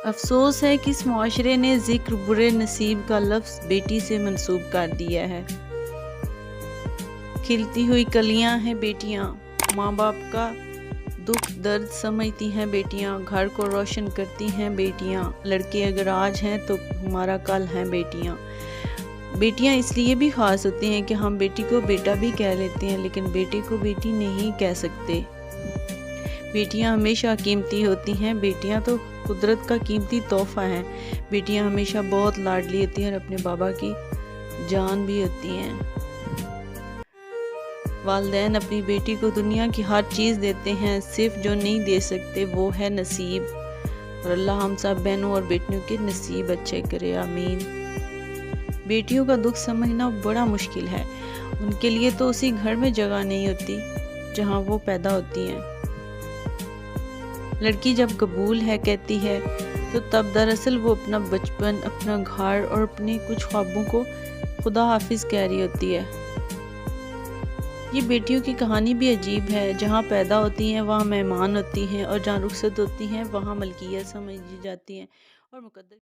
افسوس ہے کہ اس معاشرے نے ذکر برے نصیب کا لفظ بیٹی سے منسوب کر دیا ہے۔ کھلتی ہوئی کلیاں ہیں بیٹیاں، ماں باپ کا دکھ درد سمجھتی ہیں بیٹیاں، گھر کو روشن کرتی ہیں بیٹیاں، لڑکے اگر آج ہیں تو ہمارا کل ہیں بیٹیاں۔ بیٹیاں اس لیے بھی خاص ہوتی ہیں کہ ہم بیٹی کو بیٹا بھی کہہ لیتے ہیں لیکن بیٹے کو بیٹی نہیں کہہ سکتے۔ بیٹیاں ہمیشہ قیمتی ہوتی ہیں، بیٹیاں تو قدرت کا قیمتی تحفہ ہیں۔ بیٹیاں ہمیشہ بہت لاڈلی ہوتی ہیں اور اپنے بابا کی جان بھی ہوتی ہیں۔ والدین اپنی بیٹی کو دنیا کی ہر چیز دیتے ہیں، صرف جو نہیں دے سکتے وہ ہے نصیب، اور اللہ ہم سب بہنوں اور بیٹیوں کے نصیب اچھے کرے، آمین۔ بیٹیوں کا دکھ سمجھنا بڑا مشکل ہے، ان کے لیے تو اسی گھر میں جگہ نہیں ہوتی جہاں وہ پیدا ہوتی ہیں۔ لڑکی جب قبول ہے کہتی ہے تو تب دراصل وہ اپنا بچپن، اپنا گھر اور اپنے کچھ خوابوں کو خدا حافظ کہہ رہی ہوتی ہے۔ یہ بیٹیوں کی کہانی بھی عجیب ہے، جہاں پیدا ہوتی ہیں وہاں مہمان ہوتی ہیں اور جہاں رخصت ہوتی ہیں وہاں ملکیت سمجھی جاتی ہیں اور مقدر